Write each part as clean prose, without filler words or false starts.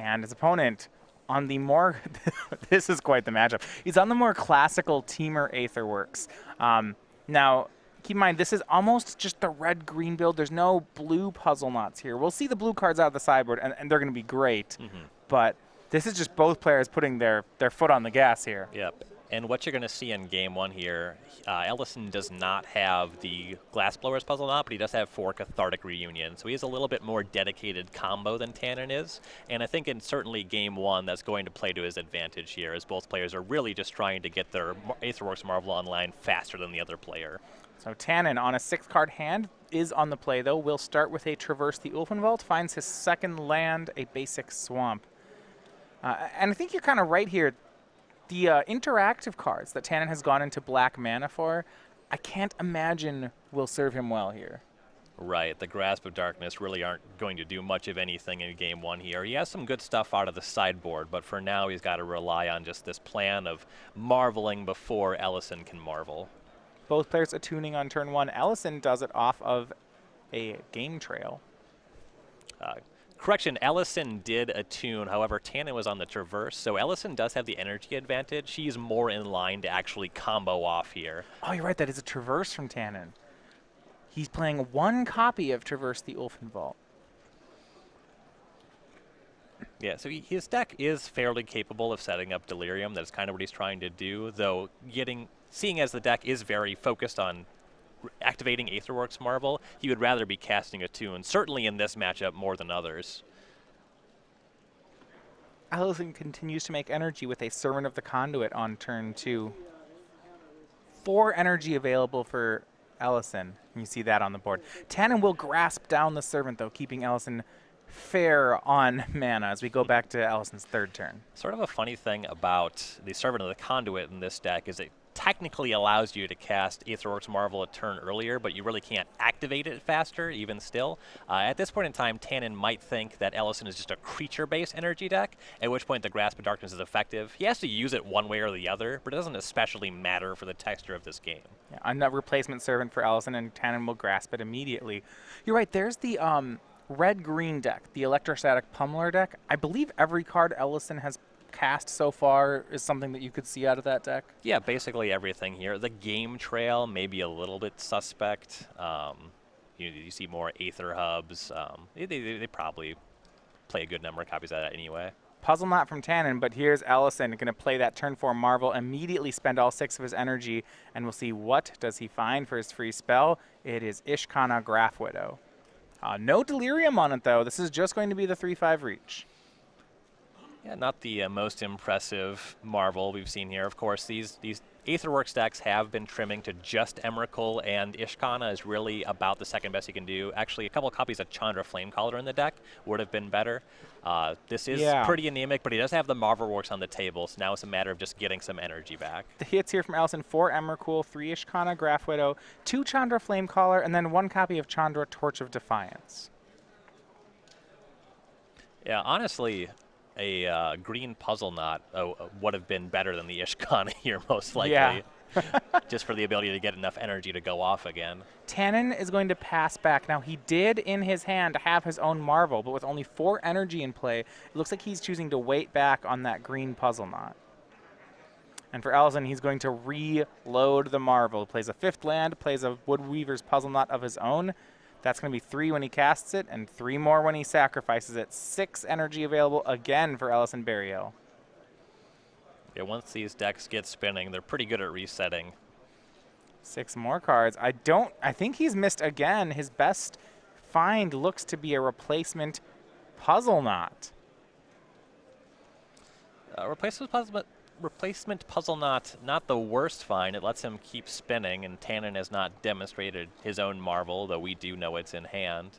And his opponent on the more, this is quite the matchup. He's on the more classical Teamer Aetherworks. Now, keep in mind, this is almost just the red-green build. There's no blue puzzle knots here. We'll see the blue cards out of the sideboard, and they're going to be great. But this is just both players putting their foot on the gas here. Yep. And what you're going to see in game one here, Ellison does not have the Glassblower's puzzle knot, but he does have 4 Cathartic Reunion. So he has a little bit more dedicated combo than Tannon is. And I think in certainly game one, that's going to play to his advantage here, as both players are really just trying to get their Aetherworks Marvel online faster than the other player. So Tannon on a 6-card hand is on the play, though. We'll start with a Traverse the Ulfenwald, finds his second land, a basic swamp. And I think you're kind of right here. The interactive cards that Tannon has gone into black mana for, I can't imagine will serve him well here. Right, the Grasp of Darkness really aren't going to do much of anything in game one here. He has some good stuff out of the sideboard, but for now he's got to rely on just this plan of marveling before Ellison can marvel. Both players attuning on turn 1. Ellison does it off of a game trail. Correction, Ellison did attune, however, Tannon was on the Traverse, so Ellison does have the energy advantage. He's more in line to actually combo off here. Oh, you're right, that is a Traverse from Tannon. He's playing 1 copy of Traverse the Ulfenwald. Yeah, so his deck is fairly capable of setting up Delirium. That's kind of what he's trying to do, though seeing as the deck is very focused on activating Aetherworks Marvel, he would rather be casting a tune, certainly in this matchup more than others. Ellison continues to make energy with a Servant of the Conduit on turn 2. 4 energy available for Ellison. You see that on the board. Tannon will grasp down the Servant, though, keeping Ellison fair on mana as we go back to Ellison's 3rd turn. Sort of a funny thing about the Servant of the Conduit in this deck is it technically allows you to cast Aetherworks Marvel a turn earlier, but you really can't activate it faster, even still. At this point in time, Tannon might think that Ellison is just a creature-based energy deck, at which point the Grasp of Darkness is effective. He has to use it one way or the other, but it doesn't especially matter for the texture of this game. Yeah, I'm a replacement Servant for Ellison, and Tannon will grasp it immediately. You're right, there's the red-green deck, the Electrostatic Pummeler deck. I believe every card Ellison has cast so far is something that you could see out of that deck? Yeah, basically everything here. The game trail may be a little bit suspect. You see more Aether Hubs. They probably play a good number of copies of that anyway. Puzzle Knot from Tannon, but here's Ellison going to play that turn 4 Marvel, immediately spend all 6 of his energy, and we'll see what does he find for his free spell. It is Ishkana Graph Widow. No Delirium on it, though. This is just going to be the 3/5 reach. Yeah, not the most impressive Marvel we've seen here. Of course, these Aetherworks decks have been trimming to just Emrakul, and Ishkana is really about the second best you can do. Actually, a couple of copies of Chandra Flamecaller in the deck would have been better. This is pretty anemic, but he does have the Marvelworks on the table, so now it's a matter of just getting some energy back. The hits here from Ellison: 4 Emrakul, 3 Ishkana Graph Widow, 2 Chandra Flamecaller, and then 1 copy of Chandra Torch of Defiance. Yeah, honestly, a green puzzle knot would have been better than the Ishkana here, most likely. Yeah. Just for the ability to get enough energy to go off again. Tannon is going to pass back. Now, he did in his hand have his own Marvel, but with only 4 energy in play, it looks like he's choosing to wait back on that green puzzle knot. And for Ellison, he's going to reload the Marvel. Plays a 5th land, plays a Woodweaver's puzzle knot of his own. That's going to be 3 when he casts it, and 3 more when he sacrifices it. 6 energy available again for Ellison Berryhill. Yeah, once these decks get spinning, they're pretty good at resetting. 6 more cards. I think he's missed again. His best find looks to be a replacement puzzle knot. Replacement puzzle knot, not the worst find. It lets him keep spinning, and Tannon has not demonstrated his own Marvel, though we do know it's in hand.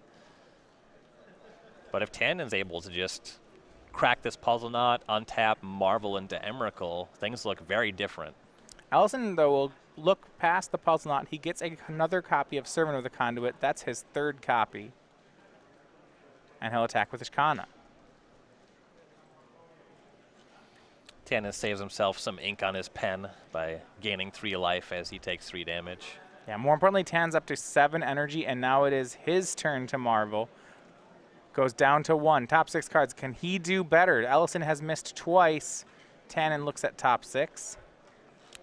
But if Tannon's able to just crack this puzzle knot, untap, Marvel into Emrakul, things look very different. Ellison, though, will look past the puzzle knot. He gets another copy of Servant of the Conduit. That's his 3rd copy. And he'll attack with Ishkana. Tannon saves himself some ink on his pen by gaining 3 life as he takes 3 damage. Yeah, more importantly, Tannon's up to 7 energy, and now it is his turn to Marvel. Goes down to 1. Top 6 cards. Can he do better? Ellison has missed twice. Tannon looks at top 6.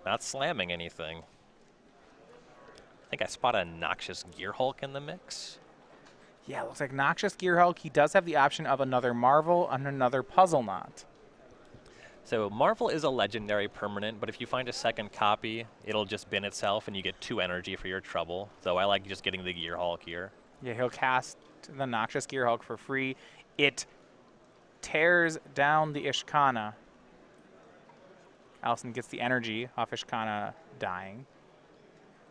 Not slamming anything. I think I spot a Noxious Gearhulk in the mix. Yeah, looks like Noxious Gearhulk. He does have the option of another Marvel and another Puzzle Knot. So Marvel is a legendary permanent, but if you find a second copy, it'll just bin itself and you get 2 energy for your trouble. So I like just getting the Gearhulk here. Yeah, he'll cast the Noxious Gearhulk for free. It tears down the Ishkana. Ellison gets the energy off Ishkana dying.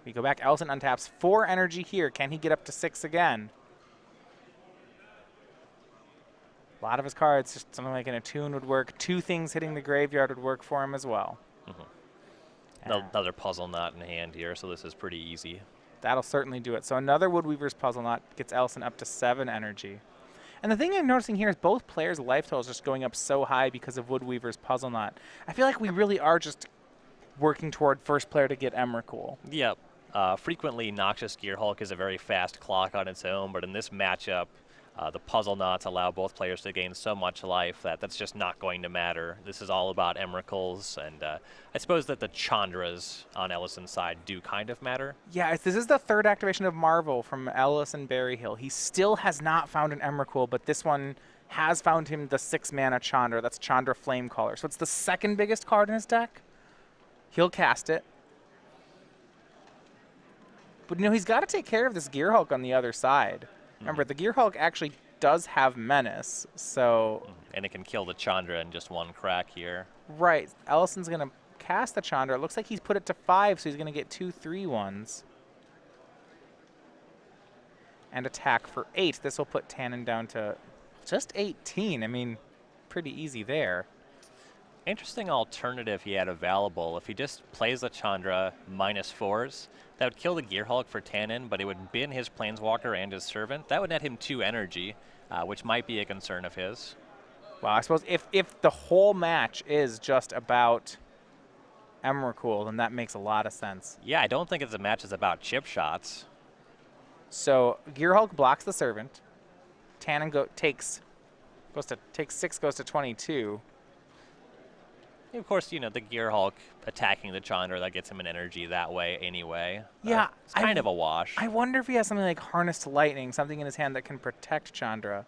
We go back. Ellison untaps 4 energy here. Can he get up to 6 again? A lot of his cards, just something like an Attune would work. 2 things hitting the graveyard would work for him as well. Another Puzzle Knot in hand here, so this is pretty easy. That'll certainly do it. So another Woodweaver's Puzzle Knot gets Ellison up to 7 energy. And the thing I'm noticing here is both players' life totals just going up so high because of Woodweaver's Puzzle Knot. I feel like we really are just working toward first player to get Emrakul. Yep. Frequently, Noxious Gearhulk is a very fast clock on its own, but in this matchup, the Puzzle Knots allow both players to gain so much life that that's just not going to matter. This is all about Emrakuls, and I suppose that the Chandras on Ellison's side do kind of matter. Yeah, this is the 3rd activation of Marvel from Ellison Berryhill. He still has not found an Emrakul, but this one has found him the 6-mana Chandra. That's Chandra Flamecaller. So it's the 2nd biggest card in his deck. He'll cast it. But, you know, he's got to take care of this Gearhulk on the other side. Remember, the Gearhulk actually does have Menace, so... And it can kill the Chandra in just 1 crack here. Right. Ellison's going to cast the Chandra. It looks like he's put it to 5, so he's going to get 2 3/1s. And attack for 8. This will put Tannon down to just 18. I mean, pretty easy there. Interesting alternative he had available. If he just plays the Chandra -4s, that would kill the Gearhulk for Tannon, but it would bin his Planeswalker and his Servant. That would net him 2 energy, which might be a concern of his. Well, I suppose if the whole match is just about Emrakul, then that makes a lot of sense. Yeah, I don't think it's a match that's about chip shots. So Gearhulk blocks the Servant. Tannon takes 6, goes to 22. Of course, you know, the Gearhulk attacking the Chandra, that gets him an energy that way anyway. Yeah. It's kind of a wash. I wonder if he has something like Harnessed Lightning, something in his hand that can protect Chandra.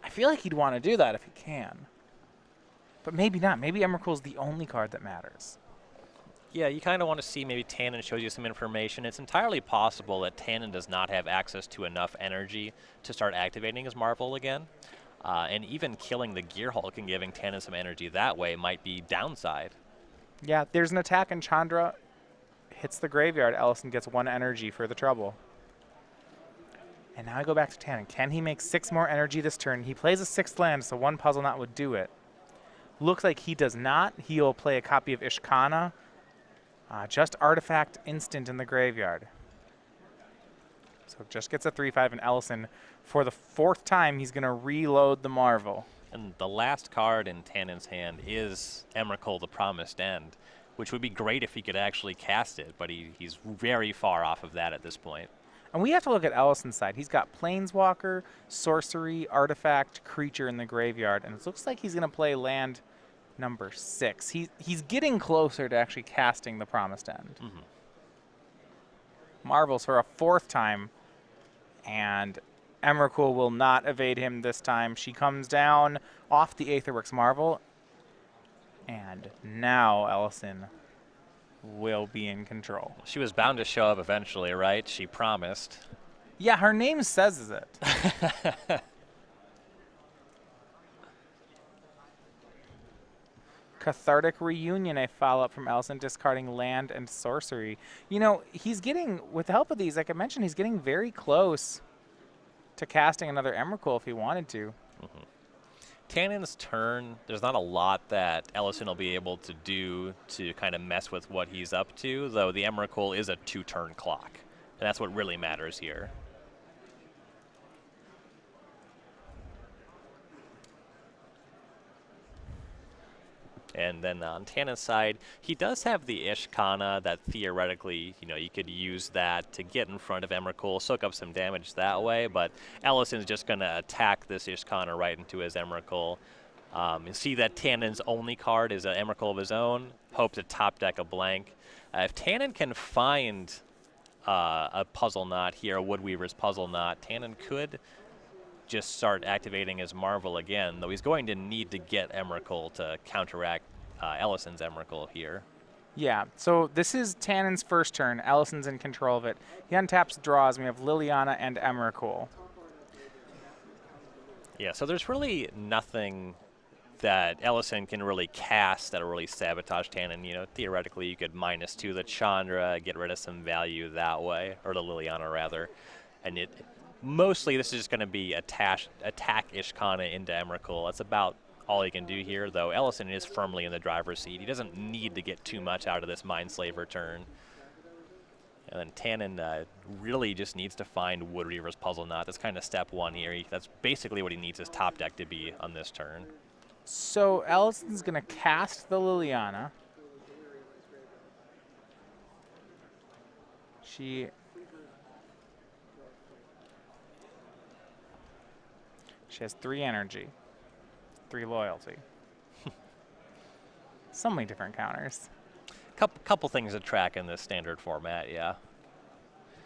I feel like he'd want to do that if he can. But maybe not. Maybe Emrakul's the only card that matters. Yeah, you kind of want to see maybe Tannon shows you some information. It's entirely possible that Tannon does not have access to enough energy to start activating his Marvel again. And even killing the Gearhulk and giving Tannon some energy that way might be downside. Yeah, there's an attack and Chandra hits the graveyard. Ellison gets 1 energy for the trouble. And now I go back to Tannon. Can he make 6 more energy this turn? He plays a 6th land, so 1 Puzzle Knot would do it. Looks like he does not. He'll play a copy of Ishkana. Just Artifact instant in the graveyard. So just gets a 3/5, and Ellison, for the 4th time, he's going to reload the Marvel. And the last card in Tannon's hand is Emrakul, the Promised End, which would be great if he could actually cast it, but he's very far off of that at this point. And we have to look at Ellison's side. He's got Planeswalker, Sorcery, Artifact, Creature in the graveyard, and it looks like he's going to play land number 6. He's getting closer to actually casting the Promised End. Marvels for a 4th time, and Emrakul will not evade him this time. She comes down off the Aetherworks Marvel, and now Ellison will be in control. She was bound to show up eventually, right? She promised. Yeah, her name says it. Cathartic Reunion, a follow-up from Ellison, discarding land and sorcery. You know, he's getting, with the help of these, like I mentioned, he's getting very close to casting another Emrakul if he wanted to. Tannon's turn, there's not a lot that Ellison will be able to do to kind of mess with what he's up to, though the Emrakul is a 2-turn clock, and that's what really matters here. And then on Tannon's side, he does have the Ishkana that theoretically, you could use that to get in front of Emrakul, soak up some damage that way, but Ellison's just going to attack this Ishkana right into his Emrakul. You see that Tannon's only card is an Emrakul of his own, hope to top deck a blank. If Tannon can find a Puzzle Knot here, a Woodweaver's Puzzle Knot, Tannon could just start activating his Marvel again, though he's going to need to get Emrakul to counteract Ellison's Emrakul here. Yeah, so this is Tannon's first turn. Ellison's in control of it. He untaps, draws, and we have Liliana and Emrakul. Yeah, so there's really nothing that Ellison can really cast that'll really sabotage Tannon. Theoretically, you could -2 the Chandra, get rid of some value that way, or the Liliana rather, and mostly this is just going to be attack Ishkana into Emrakul. That's about all he can do here, though Ellison is firmly in the driver's seat. He doesn't need to get too much out of this Mindslaver turn. And then Tannon really just needs to find Woodweaver's Puzzle Knot. That's kind of step one here. That's basically what he needs his top deck to be on this turn. So Ellison's going to cast the Liliana. She has 3 energy, 3 loyalty. So many different counters. Couple things to track in this standard format, yeah.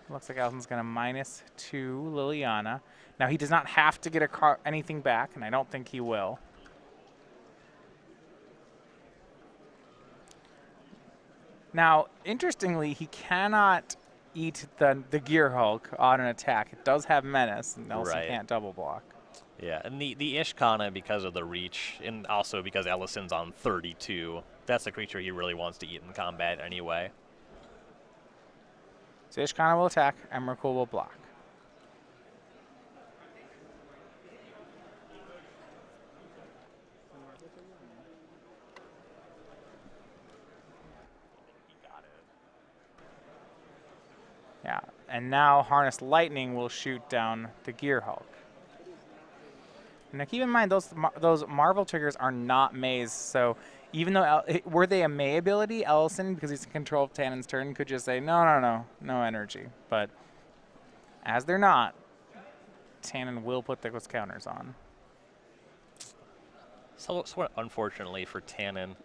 Looks like Ellison's going to -2 Liliana. Now he does not have to get anything back, and I don't think he will. Now, interestingly, he cannot eat the Gear Hulk on an attack. It does have Menace, and Ellison can't double block. Yeah, and the Ishkana, because of the reach, and also because Ellison's on 32, that's a creature he really wants to eat in combat anyway. So Ishkana will attack, Emrakul will block. Yeah, and now Harness Lightning will shoot down the Gear Hulk. Now keep in mind, those Marvel triggers are not Maze, so even though, were they a May ability, Ellison, because he's in control of Tannon's turn, could just say, no energy. But as they're not, Tannon will put those counters on. So unfortunately for Tannon,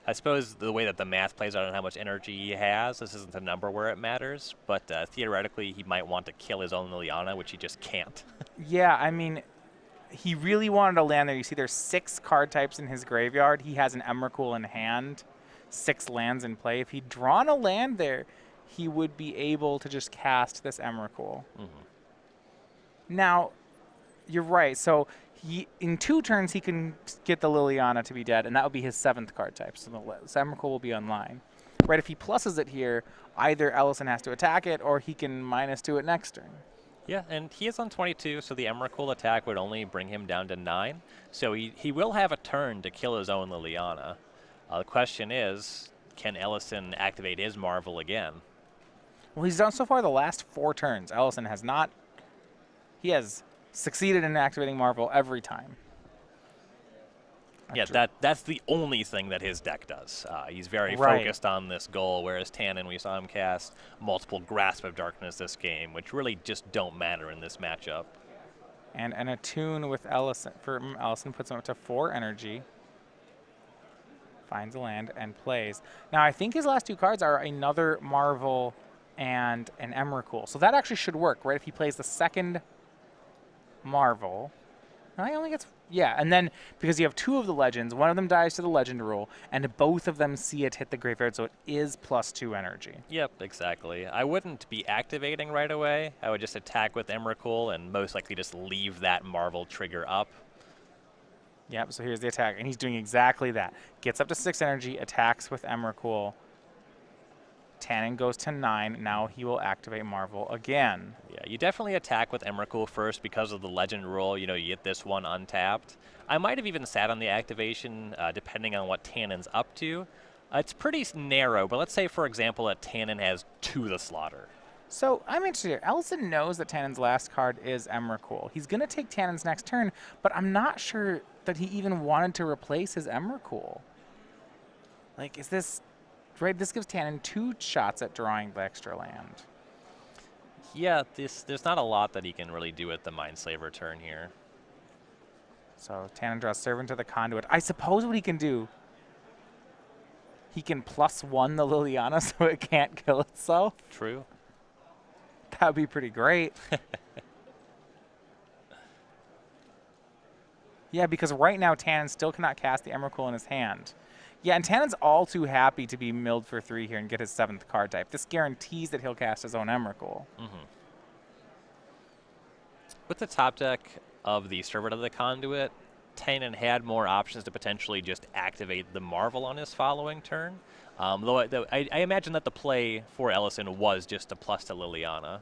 I suppose the way that the math plays out on how much energy he has, this isn't a number where it matters, but theoretically he might want to kill his own Liliana, which he just can't. Yeah, I mean, he really wanted to land there. You see there's 6 card types in his graveyard. He has an Emrakul in hand, 6 lands in play. If he'd drawn a land there, he would be able to just cast this Emrakul. Now, you're right. So in 2 turns, he can get the Liliana to be dead, and that would be his 7th card type. So the Emrakul will be online. Right, if he pluses it here, either Ellison has to attack it, or he can -2 it next turn. Yeah, and he is on 22, so the Emrakul attack would only bring him down to 9. So he will have a turn to kill his own Liliana. The question is, can Ellison activate his Marvel again? Well, he's done so far the last 4 turns. Ellison has not. He has succeeded in activating Marvel every time. Yeah, that's the only thing that his deck does. He's very focused on this goal, whereas Tannon, we saw him cast multiple Grasp of Darkness this game, which really just don't matter in this matchup. And an attune with Ellison. Ellison puts him up to 4 energy. Finds a land and plays. Now, I think his last 2 cards are another Marvel and an Emrakul. So that actually should work, right? If he plays the 2nd Marvel. No, he only gets... Yeah, and then because you have 2 of the legends, one of them dies to the legend rule, and both of them see it hit the graveyard, so it is +2 energy. Yep, exactly. I wouldn't be activating right away. I would just attack with Emrakul and most likely just leave that Marvel trigger up. Yep, so here's the attack, and he's doing exactly that. Gets up to 6 energy, attacks with Emrakul. Tannon goes to 9. Now he will activate Marvel again. Yeah, you definitely attack with Emrakul first because of the legend rule. You get this one untapped. I might have even sat on the activation depending on what Tannon's up to. It's pretty narrow, but let's say, for example, that Tannon has 2 the Slaughter. So I'm interested here. Ellison knows that Tannon's last card is Emrakul. He's going to take Tannon's next turn, but I'm not sure that he even wanted to replace his Emrakul. Like, is this right? This gives Tannon 2 shots at drawing the extra land. Yeah, there's not a lot that he can really do at the Mindslaver turn here. So Tannon draws Servant to the Conduit. I suppose what he can do, he can +1 the Liliana so it can't kill itself. True. That would be pretty great. Yeah, because right now Tannon still cannot cast the Emrakul in his hand. Yeah, and Tannon's all too happy to be milled for 3 here and get his 7th card type. This guarantees that he'll cast his own Emrakul. With the top deck of the Servant of the Conduit, Tannon had more options to potentially just activate the Marvel on his following turn. Though I imagine that the play for Ellison was just a plus to Liliana.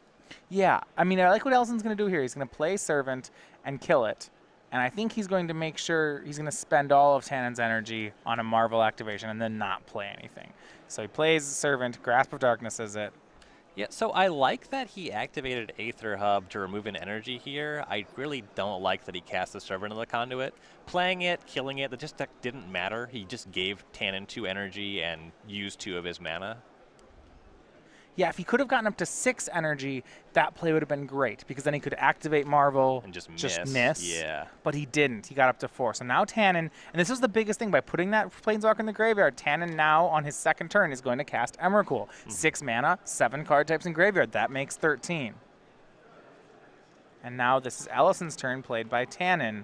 Yeah, I mean, I like what Ellison's going to do here. He's going to play Servant and kill it. And I think he's going to make sure he's going to spend all of Tannon's energy on a Marvel activation and then not play anything. So he plays Servant, Grasp of Darkness is it. Yeah, so I like that he activated Aether Hub to remove an energy here. I really don't like that he cast the Servant of the Conduit. Playing it, killing it, that just didn't matter. He just gave Tannon 2 energy and used 2 of his mana. Yeah, if he could have gotten up to 6 energy, that play would have been great because then he could activate Marvel And just miss. Yeah. But he didn't. He got up to 4. So now Tannon, and this was the biggest thing, by putting that Planeswalker in the graveyard, Tannon now on his 2nd turn is going to cast Emrakul. 6 mana, 7 card types in graveyard. That makes 13. And now this is Ellison's turn, played by Tannon.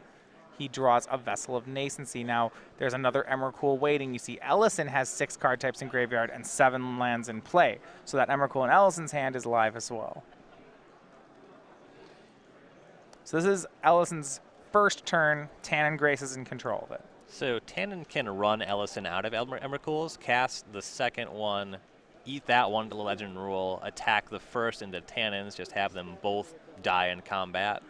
He draws a Vessel of Nascency. Now, there's another Emrakul waiting. You see, Ellison has 6 card types in graveyard and 7 lands in play. So that Emrakul in Ellison's hand is live as well. So this is Ellison's first turn. Tannon Grace is in control of it. So Tannon can run Ellison out of Emrakul's, cast the second one, eat that one to the Legend Rule, attack the first into Tannon's, just have them both die in combat.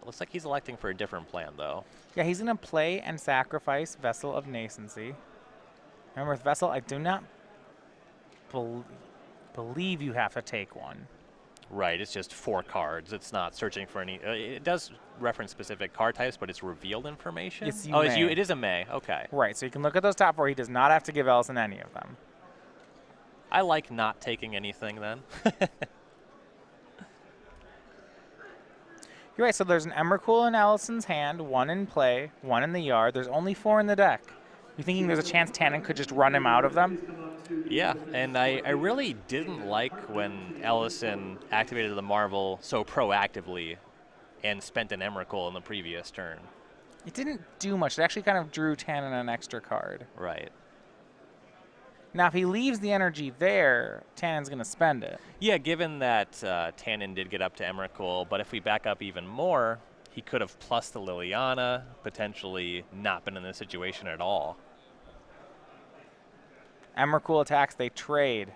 Looks like he's electing for a different plan, though. Yeah, he's going to play and sacrifice Vessel of Nascency. Remember, with Vessel, I do not believe you have to take one. Right, it's just 4 cards. It's not searching for any... it does reference specific card types, but it's revealed information? It's you oh, may. it is a May. Okay. Right, so you can look at those top 4. He does not have to give Ellison any of them. I like not taking anything, then. You're right, so there's an Emrakul in Ellison's hand, 1 in play, 1 in the yard. There's only 4 in the deck. You're thinking there's a chance Tannon could just run him out of them? Yeah, and I really didn't like when Ellison activated the Marvel so proactively and spent an Emrakul in the previous turn. It didn't do much. It actually kind of drew Tannon an extra card. Right. Now, if he leaves the energy there, Tannon's going to spend it. Yeah, given that Tannon did get up to Emrakul, but if we back up even more, he could have plus the Liliana, potentially not been in this situation at all. Emrakul attacks, they trade.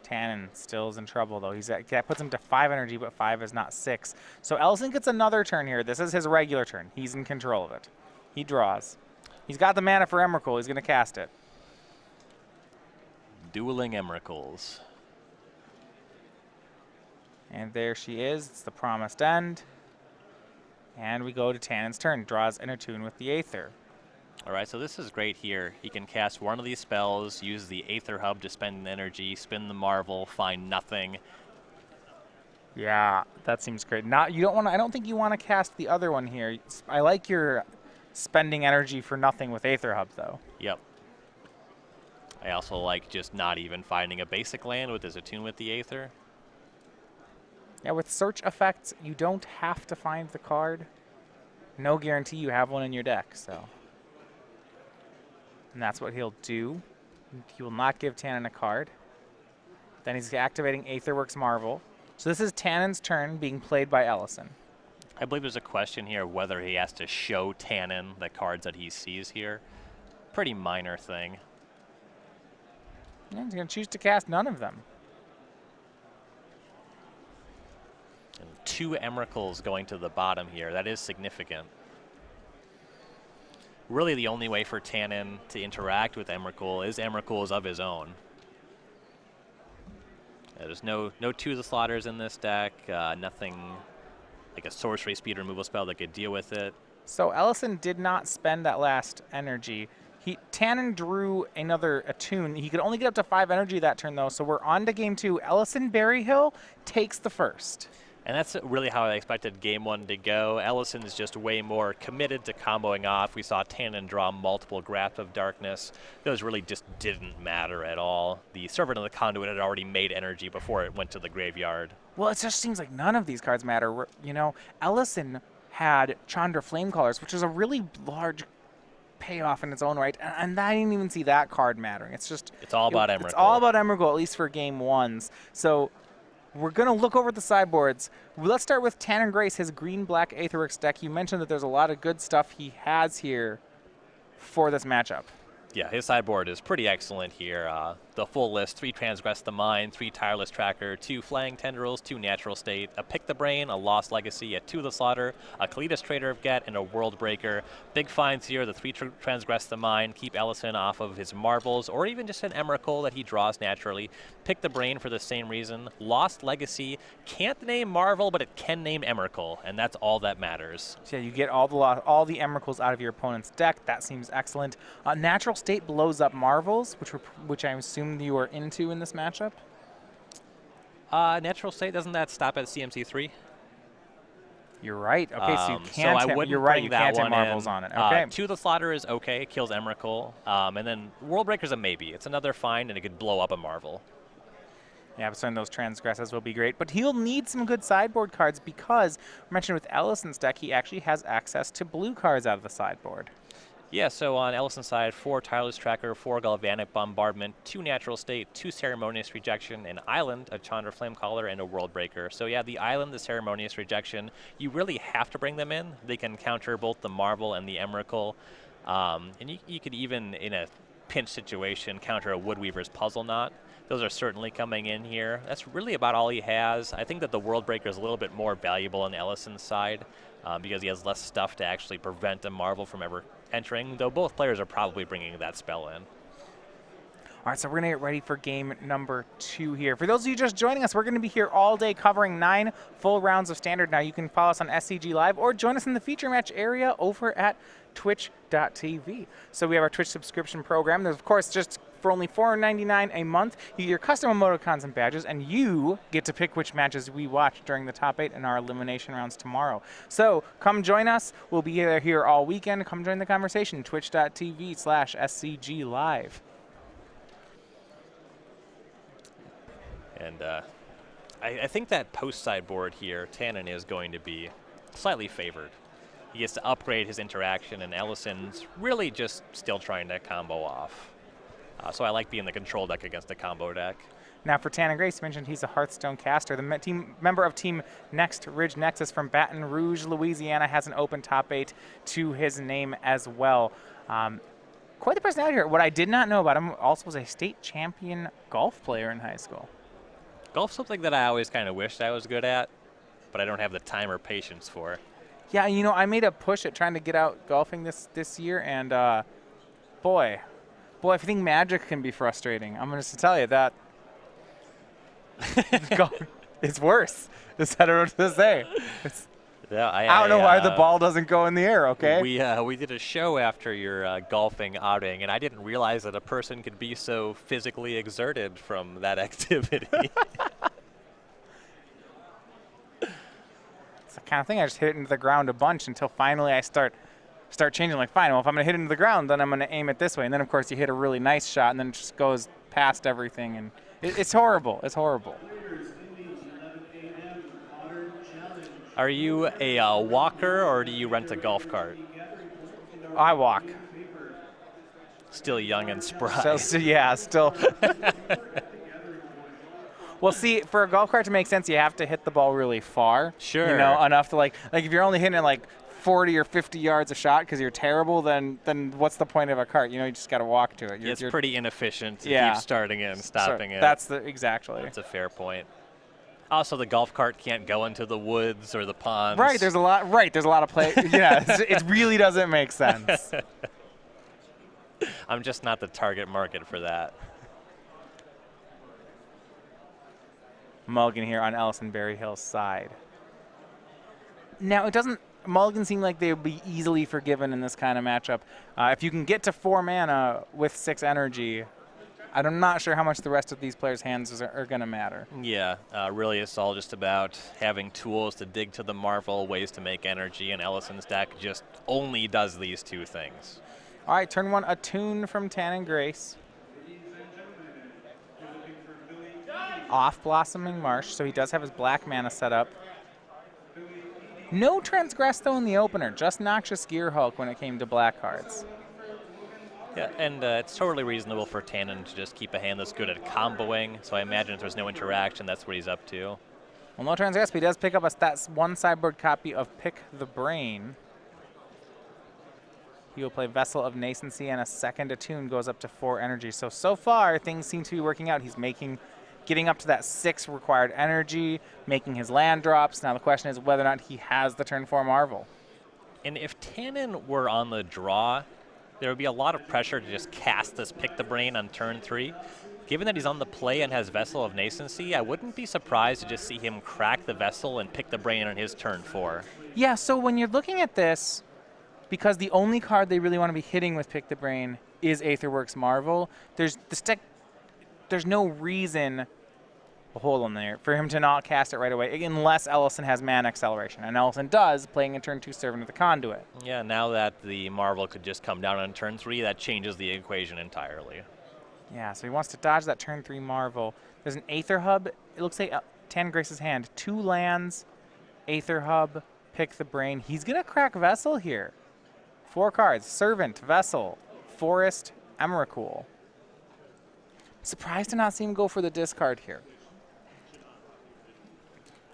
Tannon still is in trouble, though. That puts him to 5 energy, but 5 is not 6. So Ellison gets another turn here. This is his regular turn. He's in control of it. He draws. He's got the mana for Emrakul. He's going to cast it. Dueling Emrakuls. And there she is. It's the promised end. And we go to Tannon's turn. Draws in a tune with the Aether. All right, so this is great here. He can cast one of these spells, use the Aether Hub to spend an energy, spin the Marvel, find nothing. Yeah, that seems great. You don't want to. I don't think you want to cast the other one here. I like your spending energy for nothing with Aether Hub, though. Yep. I also like just not even finding a basic land with his attune with the Aether. Yeah, with search effects, you don't have to find the card. No guarantee you have one in your deck, so. And that's what he'll do. He will not give Tannon a card. Then he's activating Aetherworks Marvel. So this is Tannon's turn being played by Ellison. I believe there's a question here whether he has to show Tannon the cards that he sees here. Pretty minor thing. Yeah, he's going to choose to cast none of them. And 2 Emrakuls going to the bottom here. That is significant. Really the only way for Tannon to interact with Emrakul is Emrakuls of his own. There's no To the Slaughters in this deck. Nothing like a sorcery speed removal spell that could deal with it. So Ellison did not spend that last energy. Tannon drew another Attune. He could only get up to 5 energy that turn, though, so we're on to game 2. Ellison Berryhill takes the first. And that's really how I expected game 1 to go. Ellison is just way more committed to comboing off. We saw Tannon draw multiple Grasp of Darkness. Those really just didn't matter at all. The Servant of the Conduit had already made energy before it went to the graveyard. Well, it just seems like none of these cards matter. You know, Ellison had Chandra Flamecallers, which is a really large payoff in its own right, and I didn't even see that card mattering. It's all about Emrakul. It's all about Emrakul, at least for game 1s. So we're going to look over at the sideboards. Let's start with Tannon Grace, his green-black Aetherworks deck. You mentioned that there's a lot of good stuff he has here for this matchup. Yeah, his sideboard is pretty excellent here. The full list: 3 Transgress the Mind, 3 Tireless Tracker, 2 Flaying Tendrils, 2 Natural State, a Pick the Brain, a Lost Legacy, a 2 the Slaughter, a Kalitas Trader of Get, and a World Breaker. Big finds here: the 3 Transgress the Mind, keep Ellison off of his marbles, or even just an Emrakul that he draws naturally. Pick the Brain for the same reason. Lost Legacy can't name Marvel, but it can name Emrakul, and that's all that matters. So yeah, you get all the Emrakuls out of your opponent's deck. That seems excellent. Natural State blows up Marvels, which I assume you are into in this matchup. Natural State, doesn't that stop at CMC3? You're right. Okay, so you can't. So I wouldn't you're right. bring You that can't hit one Marvels in. on it. Okay. 2 the Slaughter is okay. It kills Emrakul. And then World Breaker's a maybe. It's another find, and it could blow up a Marvel. Yeah, some of those transgresses will be great, but he'll need some good sideboard cards because, I mentioned with Ellison's deck, he actually has access to blue cards out of the sideboard. Yeah, so on Ellison's side, 4 Tireless Tracker, 4 Galvanic Bombardment, 2 Natural State, 2 Ceremonious Rejection, an Island, a Chandra Flamecaller, and a World Breaker. So yeah, the Island, the Ceremonious Rejection, you really have to bring them in. They can counter both the Marvel and the Emrakul. And you could even, in a pinch situation, counter a Woodweaver's Puzzle Knot. Those are certainly coming in here. That's really about all he has. I think that the World Breaker is a little bit more valuable on Ellison's side because he has less stuff to actually prevent a Marvel from ever entering, though both players are probably bringing that spell in. All right, so we're going to get ready for game number 2 here. For those of you just joining us, we're going to be here all day covering 9 full rounds of Standard. Now, you can follow us on SCG Live or join us in the feature match area over at twitch.tv. So we have our Twitch subscription program. There's, of course, just for only $4.99 a month, you get your custom emoticons and badges, and you get to pick which matches we watch during the top 8 in our elimination rounds tomorrow. So come join us. We'll be here all weekend. Come join the conversation. Twitch.tv/SCG Live. And I think that post sideboard here, Tannon is going to be slightly favored. He gets to upgrade his interaction, and Ellison's really just still trying to combo off. So I like being the control deck against the combo deck. Now for Tannon Grace, you mentioned he's a Hearthstone caster. The member of Team Next Ridge Nexus from Baton Rouge, Louisiana, has an open top 8 to his name as well. Quite the personality here. What I did not know about him also was a state champion golf player in high school. Golf's something that I always kind of wished I was good at, but I don't have the time or patience for. Yeah, you know, I made a push at trying to get out golfing this year, and boy, if you think Magic can be frustrating, I'm just to tell you that it's worse. I don't know what to say. Yeah, I don't know why the ball doesn't go in the air, okay? We did a show after your golfing outing, and I didn't realize that a person could be so physically exerted from that activity. It's the kind of thing I just hit it into the ground a bunch until finally I start changing. Like, fine, well, if I'm going to hit it into the ground, then I'm going to aim it this way. And then, of course, you hit a really nice shot, and then it just goes past everything. And it's horrible. It's horrible. Are you a walker, or do you rent a golf cart? I walk. Still young and spry. Still. Well, see, for a golf cart to make sense, you have to hit the ball really far. Sure. You know, enough to like if you're only hitting it like 40 or 50 yards a shot because you're terrible, then what's the point of a cart? You know, you just got to walk to it. It's pretty inefficient to keep starting it and stopping it. That's exactly. That's a fair point. Also, the golf cart can't go into the woods or the ponds. Right. There's a lot of play. Yeah. It really doesn't make sense. I'm just not the target market for that. Mulligan here on Ellison Berryhill's side. Now, it doesn't Mulligans seem like they would be easily forgiven in this kind of matchup. If you can get to 4 mana with 6 energy, I'm not sure how much the rest of these players' hands are going to matter. Yeah, really it's all just about having tools to dig to the Marvel, ways to make energy, and Ellison's deck just only does these 2 things. All right, turn 1, a tune from Tannon Grace. Off Blossoming Marsh, so he does have his black mana set up. No Transgress, though, in the opener, just Noxious Gearhulk when it came to black cards. Yeah, and it's totally reasonable for Tannon to just keep a hand that's good at comboing, so I imagine if there's no interaction, that's what he's up to. Well, no Transgress, but he does pick up one sideboard copy of Pick the Brain. He will play Vessel of Nascency, and a second attune goes up to 4 energy. So far, things seem to be working out. He's getting up to that 6 required energy, making his land drops. Now the question is whether or not he has the turn 4 Marvel. And if Tannon were on the draw, there would be a lot of pressure to just cast this Pick the Brain on turn 3. Given that he's on the play and has Vessel of Nascency, I wouldn't be surprised to just see him crack the Vessel and Pick the Brain on his turn 4. Yeah, so when you're looking at this, because the only card they really want to be hitting with Pick the Brain is Aetherworks Marvel, there's no reason, hold on there, for him to not cast it right away, unless Ellison has mana acceleration. And Ellison does, playing a turn 2 Servant of the Conduit. Yeah, now that the Marvel could just come down on turn 3, that changes the equation entirely. Yeah, so he wants to dodge that turn 3 Marvel. There's an Aether Hub. It looks like Tannon Grace's hand. 2 lands, Aether Hub, Pick the Brain. He's going to crack Vessel here. 4 cards, Servant, Vessel, Forest, Emrakul. Surprised to not see him go for the discard here.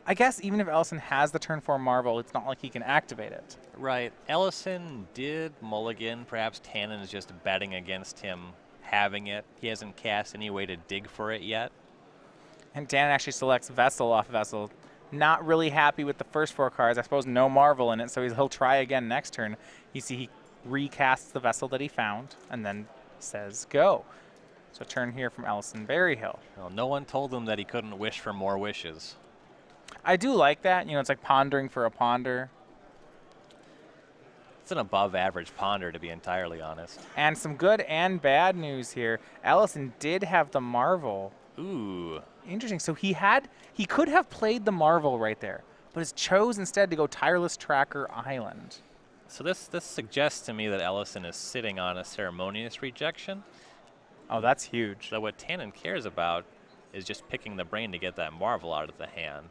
I guess even if Ellison has the turn 4 Marvel, it's not like he can activate it. Right. Ellison did mulligan. Perhaps Tannon is just betting against him having it. He hasn't cast any way to dig for it yet. And Tannon actually selects Vessel off Vessel. Not really happy with the first 4 cards. I suppose no Marvel in it, so he'll try again next turn. You see he recasts the Vessel that he found and then says go. So turn here from Ellison Berryhill. Well, no one told him that he couldn't wish for more wishes. I do like that. You know, it's like pondering for a ponder. It's an above-average ponder, to be entirely honest. And some good and bad news here. Ellison did have the Marvel. Ooh. Interesting. So he could have played the Marvel right there, but has chose instead to go Tireless Tracker Island. So this suggests to me that Ellison is sitting on a ceremonious rejection. Oh, that's huge. So what Tannon cares about is just picking the brain to get that Marvel out of the hand.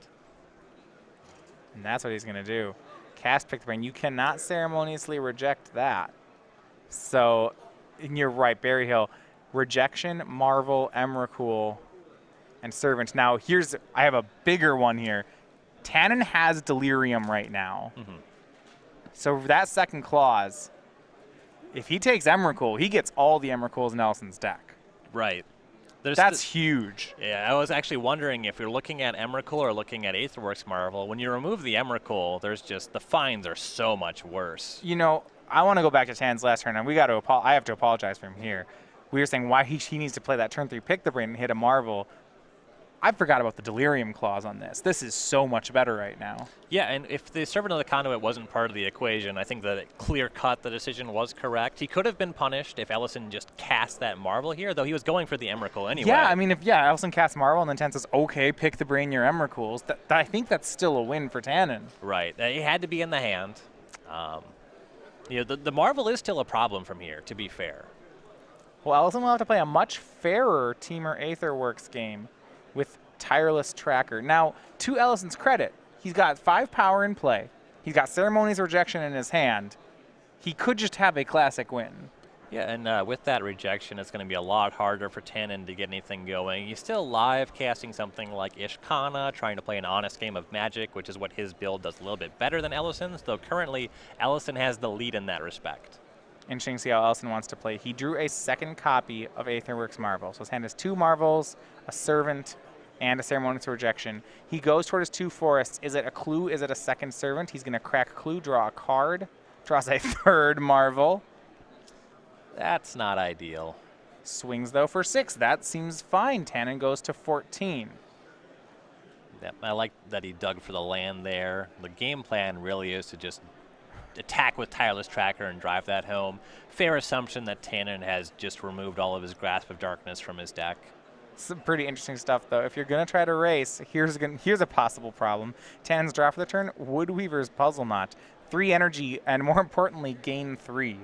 And that's what he's going to do. Cast Pick the Brain. You cannot ceremoniously reject that. So, and you're right, Berryhill. Rejection, Marvel, Emrakul, and Servant. Now, I have a bigger one here. Tannon has Delirium right now. Mm-hmm. So that second clause, if he takes Emrakul, he gets all the Emrakuls in Ellison's deck. Right. That's huge. Yeah, I was actually wondering if you're looking at Emrakul or looking at Aetherworks Marvel. When you remove the Emrakul, the fines are so much worse. You know, I want to go back to Tannon's last turn, and I have to apologize for him here. We were saying why he needs to play that turn 3 Pick the Brain and hit a Marvel. I forgot about the Delirium clause on this. This is so much better right now. Yeah, and if the Servant of the Conduit wasn't part of the equation, I think that clear-cut the decision was correct. He could have been punished if Ellison just cast that Marvel here, though he was going for the Emrakul anyway. Yeah, I mean, if Ellison casts Marvel and then Tannon says, okay, pick the brain your Emrakuls, I think that's still a win for Tannon. Right. It had to be in the hand. The Marvel is still a problem from here, to be fair. Well, Ellison will have to play a much fairer Teamer Aetherworks game with Tireless Tracker. Now, to Ellison's credit, he's got 5 power in play. He's got Ceremonious Rejection in his hand. He could just have a classic win. Yeah, and with that rejection, it's going to be a lot harder for Tannon to get anything going. He's still live casting something like Ishkana, trying to play an honest game of Magic, which is what his build does a little bit better than Ellison's, though currently Ellison has the lead in that respect. Interesting to see how Ellison wants to play. He drew a second copy of Aetherworks Marvel. So his hand has 2 Marvels, a Servant, and a Ceremonious Rejection. He goes toward his 2 Forests. Is it a Clue? Is it a second Servant? He's going to crack Clue, draw a card, draws a 3rd Marvel. That's not ideal. Swings, though, for 6. That seems fine. Tannon goes to 14. Yeah, I like that he dug for the land there. The game plan really is to just attack with Tireless Tracker and drive that home. Fair assumption that Tannon has just removed all of his Grasp of Darkness from his deck. Some pretty interesting stuff, though. If you're going to try to race, here's a possible problem. Tannon's draw for the turn, Woodweaver's Puzzle Knot. 3 energy, and more importantly, gain 3.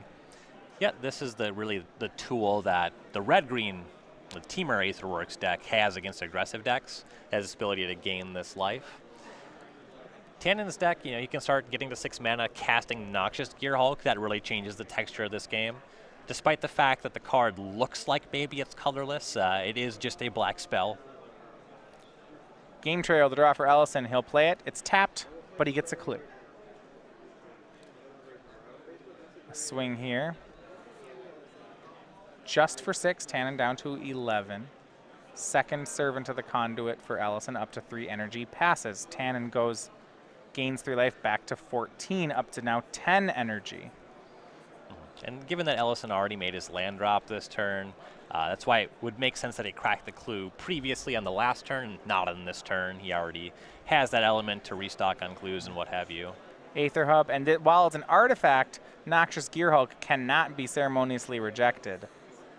Yeah, this is really the tool that the red-green, the Teamer Aetherworks deck has against aggressive decks. It has this ability to gain this life. Tannon's deck, you can start getting to 6 mana, casting Noxious Gearhulk. That really changes the texture of this game. Despite the fact that the card looks like maybe it's colorless, it is just a black spell. Game Trail, the draw for Ellison. He'll play it. It's tapped, but he gets a clue. A swing here. Just for 6, Tannon down to 11. Second Servant of the Conduit for Ellison, up to 3 energy. Passes. Tannon gains 3 life, back to 14, up to now 10 energy. And given that Ellison already made his land drop this turn, that's why it would make sense that he cracked the clue previously on the last turn, not on this turn. He already has that element to restock on clues and what have you. Aether Hub, and while it's an artifact, Noxious Gearhulk cannot be ceremoniously rejected.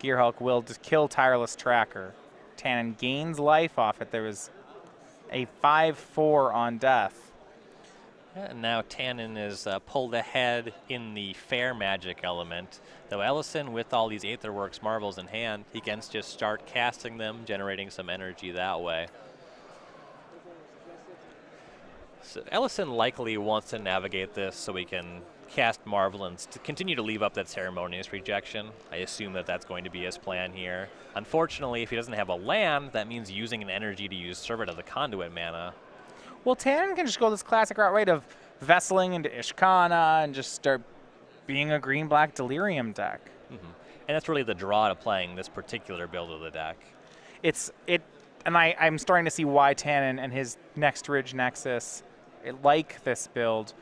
Gearhulk will just kill Tireless Tracker. Tannon gains life off it. There was a 5/4 on death. Yeah, and now Tannon is pulled ahead in the fair magic element. Though Ellison, with all these Aetherworks marvels in hand, he can just start casting them, generating some energy that way. So Ellison likely wants to navigate this so he can cast Marvel and to continue to leave up that ceremonious rejection. I assume that that's going to be his plan here. Unfortunately, if he doesn't have a land, that means using an energy to use Servant of the Conduit mana. Well, Tannon can just go this classic route, right, of vesseling into Ishkana and just start being a green-black Delirium deck. Mm-hmm. And that's really the draw to playing this particular build of the deck. And I'm starting to see why Tannon and his Next Ridge Nexus like this build.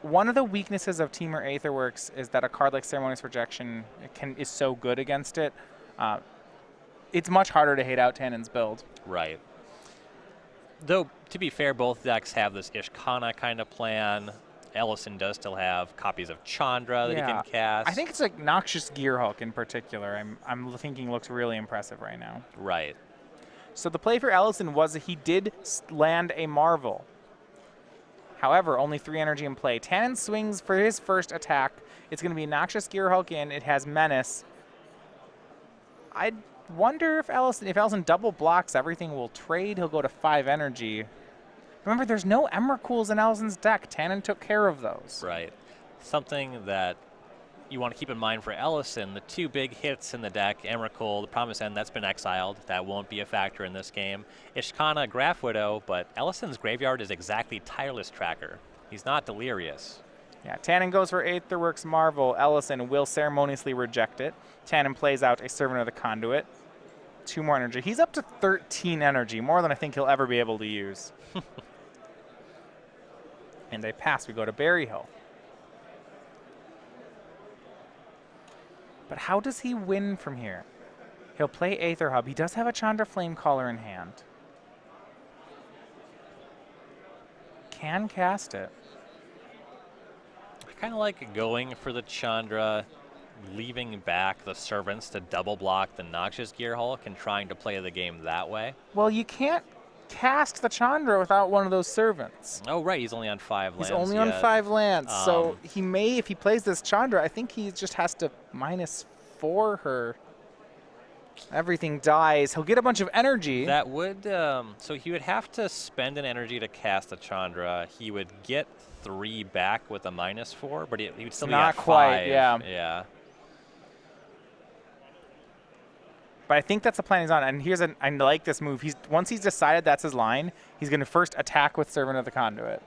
One of the weaknesses of Teamer Aetherworks is that a card like Ceremonious Rejection is so good against it. It's much harder to hate out Tannon's build. Right. Though, to be fair, both decks have this Ishkana kind of plan. Ellison does still have copies of Chandra that he can cast. I think it's like Noxious Gearhulk in particular. I'm thinking looks really impressive right now. Right. So the play for Ellison was that he did land a Marvel. However, only 3 energy in play. Tannon swings for his first attack. It's going to be Noxious Gearhulk in. It has Menace. I wonder if Ellison double blocks, everything will trade. He'll go to 5 energy. Remember, there's no Emrakul's in Ellison's deck. Tannon took care of those. Right. Something that you want to keep in mind for Ellison, the 2 big hits in the deck, Emrakul, the Promised End, that's been exiled. That won't be a factor in this game. Ishkana, Graph Widow, but Ellison's graveyard is exactly Tireless Tracker. He's not Delirious. Yeah, Tannon goes for Aetherworks Marvel. Ellison will ceremoniously reject it. Tannon plays out a Servant of the Conduit. 2 more energy. He's up to 13 energy, more than I think he'll ever be able to use. And they pass. We go to Berryhill. But how does he win from here? He'll play Aether Hub. He does have a Chandra Flamecaller in hand. Can cast it. I kind of like going for the Chandra, leaving back the Servants to double block the Noxious Gearhulk and trying to play the game that way. Well, you can't cast the Chandra without one of those Servants. Oh, right. He's only on 5 lands. He's only on 5 lands. So he may, if he plays this Chandra, I think he just has to -4 her. Everything dies. He'll get a bunch of energy. That would, so he would have to spend an energy to cast the Chandra. He would get 3 back with a -4, but he would still be at 5. Not quite, yeah. Yeah. But I think that's the plan he's on. And I like this move. Once he's decided that's his line, he's going to first attack with Servant of the Conduit.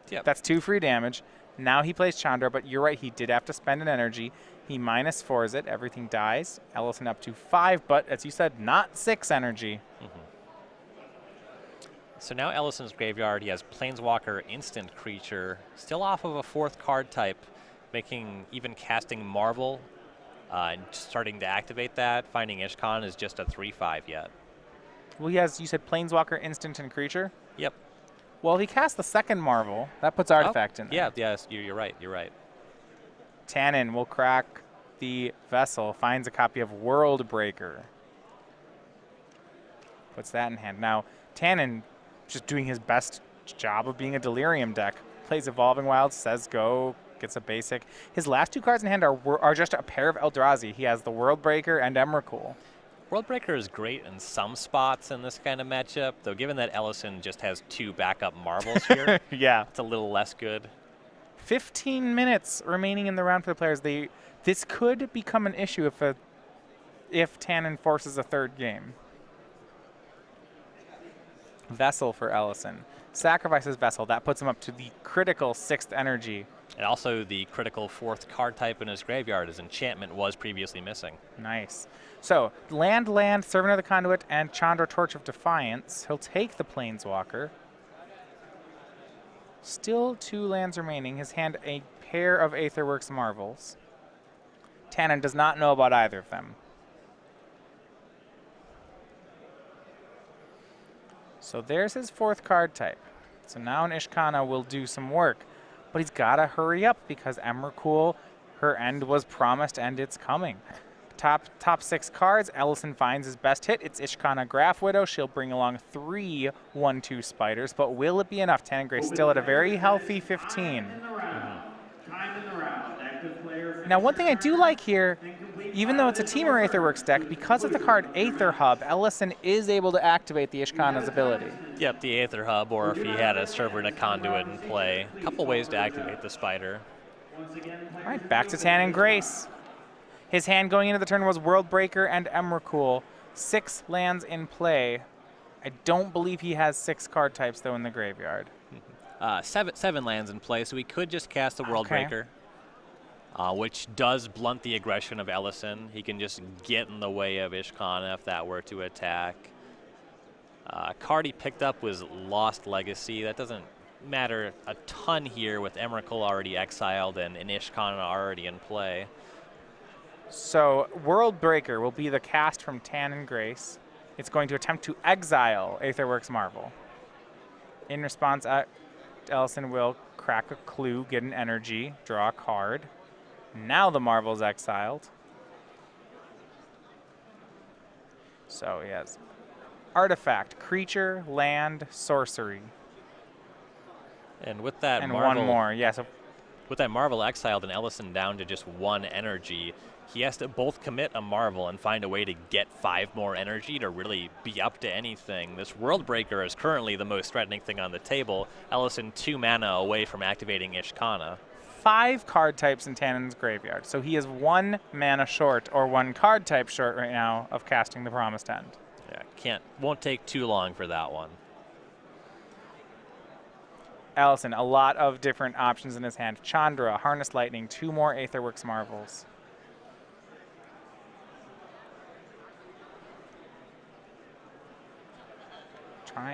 Yep. That's 2 free damage. Now he plays Chandra, but you're right. He did have to spend an energy. He -4s it. Everything dies. Ellison up to 5, but as you said, not 6 energy. Mm-hmm. So now Ellison's graveyard, he has Planeswalker instant creature, still off of a 4th card type, making even casting Marvel and starting to activate that. Finding Ishkan is just a 3/5 yet. Well, you said Planeswalker instant and creature? Yep. Well, he cast the second Marvel. That puts Artifact in there. Yeah, yes, you're right. You're right. Tannon will crack the Vessel, finds a copy of World Breaker. Puts that in hand. Now, Tannon just doing his best job of being a Delirium deck. Plays Evolving Wilds, says go, gets a basic. His last 2 cards in hand are just a pair of Eldrazi. He has the World Breaker and Emrakul. World Breaker is great in some spots in this kind of matchup, though given that Ellison just has 2 backup Marvels here, yeah, it's a little less good. 15 minutes remaining in the round for the players. This could become an issue if Tannon forces a 3rd game. Vessel for Ellison. Sacrifices Vessel. That puts him up to the critical 6th energy. And also the critical 4th card type in his graveyard. His enchantment was previously missing. Nice. So, land, Servant of the Conduit, and Chandra Torch of Defiance. He'll take the Planeswalker. Still 2 lands remaining. His hand, a pair of Aetherworks Marvels. Tannon does not know about either of them. So there's his 4th card type. So now an Ishkana will do some work. But he's got to hurry up because Emrakul, her end was promised and it's coming. Top 6 cards, Ellison finds his best hit. It's Ishkana Graph Widow. She'll bring along 3 1/2 spiders, but will it be enough? Tannon Gray still at a very healthy 15. Now, one thing I do like here, even though it's a Temur Aetherworks deck, because of the card Aether Hub, Ellison is able to activate the Ishkana's ability. Yep, the Aether Hub, or if he had a Server and a Conduit in play. A couple ways to activate the spider. All right, back to Tannon Grace. His hand going into the turn was World Breaker and Emrakul. 6 lands in play. I don't believe he has 6 card types, though, in the graveyard. 7 lands in play, so he could just cast the World Breaker, which does blunt the aggression of Ellison. He can just get in the way of Ishkana if that were to attack. Card he picked up was Lost Legacy. That doesn't matter a ton here with Emrakul already exiled and Ishkana already in play. So World Breaker will be the cast from Tannon Grace. It's going to attempt to exile Aetherworks Marvel. In response, Ellison will crack a clue, get an energy, draw a card. Now the Marvel's exiled. So he has artifact, creature, land, sorcery. And with that and Marvel, one more, yeah. So with that Marvel exiled and Ellison down to just 1 energy, he has to both commit a Marvel and find a way to get 5 more energy to really be up to anything. This World Breaker is currently the most threatening thing on the table. Ellison 2 mana away from activating Ishkana. 5 card types in Tannon's graveyard. So he is 1 mana short, or 1 card type short right now of casting the Promised End. Yeah, won't take too long for that one. Ellison, a lot of different options in his hand. Chandra, Harness Lightning, 2 more Aetherworks Marvels.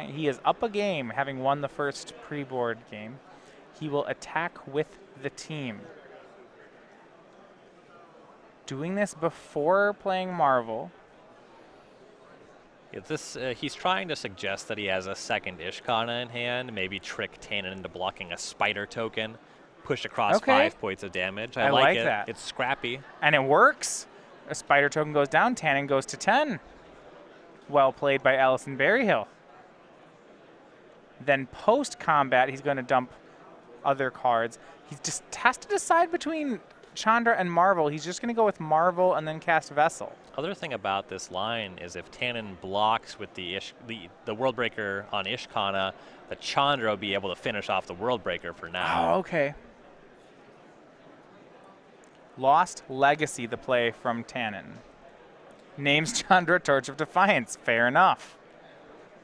He is up a game, having won the first pre-board game. He will attack with the team. Doing this before playing Marvel. Yeah, he's trying to suggest that he has a second Ishkana in hand, maybe trick Tannon into blocking a spider token, push across 5 points of damage. I like it. That. It's scrappy. And it works. A spider token goes down, Tannon goes to 10. Well played by Ellison Berryhill. Then post-combat, he's going to dump other cards. He just has to decide between Chandra and Marvel. He's just going to go with Marvel and then cast Vessel. Other thing about this line is if Tannon blocks with the World Breaker on Ishkana, the Chandra will be able to finish off the World Breaker for now. Oh, okay. Lost Legacy, the play from Tannon. Names Chandra Torch of Defiance. Fair enough.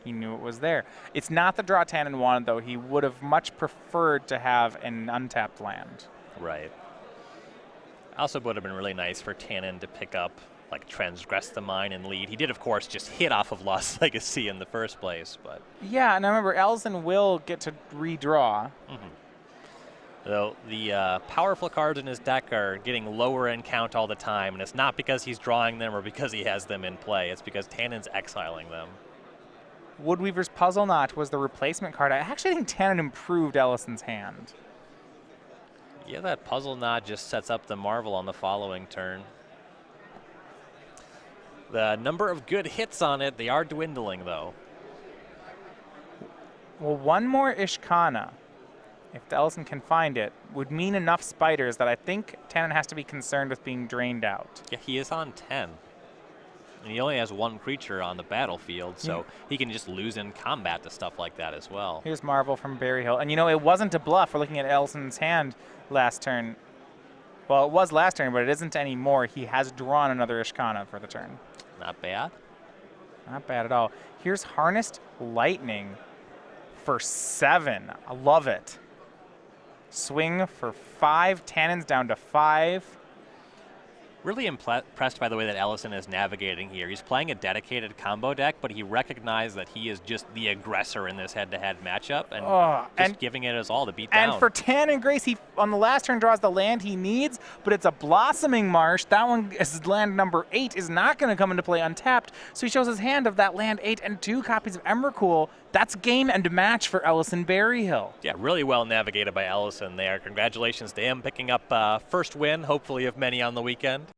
He knew it was there. It's not the draw Tannon wanted, though. He would have much preferred to have an untapped land. Right. Also would have been really nice for Tannon to pick up, like, Transgress the Mine and lead. He did, of course, just hit off of Lost Legacy in the first place, but... Yeah, and I remember Ellison will get to redraw. Though the powerful cards in his deck are getting lower in count all the time, and it's not because he's drawing them or because he has them in play. It's because Tannon's exiling them. Woodweaver's Puzzle Knot was the replacement card. I actually think Tannon improved Ellison's hand. Yeah, that Puzzle Knot just sets up the Marvel on the following turn. The number of good hits on it, they are dwindling, though. Well, one more Ishkana, if Ellison can find it, would mean enough spiders that I think Tannon has to be concerned with being drained out. Yeah, he is on 10. And he only has one creature on the battlefield, so he can just lose in combat to stuff like that as well. Here's Marvel from Berryhill. And, you know, it wasn't a bluff. We're looking at Ellison's hand last turn. Well, it was last turn, but it isn't anymore. He has drawn another Ishkana for the turn. Not bad. Not bad at all. Here's Harnessed Lightning for 7. I love it. Swing for 5. Tannon's down to 5. Really impressed by the way that Ellison is navigating here. He's playing a dedicated combo deck, but he recognized that he is just the aggressor in this head-to-head matchup and giving it his all to beat down. And for Tannon Grace, he on the last turn draws the land he needs, but it's a Blossoming Marsh. That one is land number 8, is not going to come into play untapped, so he shows his hand of that land 8 and 2 copies of Emrakul. That's game and match for Ellison Berryhill. Yeah, really well navigated by Ellison there. Congratulations to him picking up first win, hopefully of many on the weekend.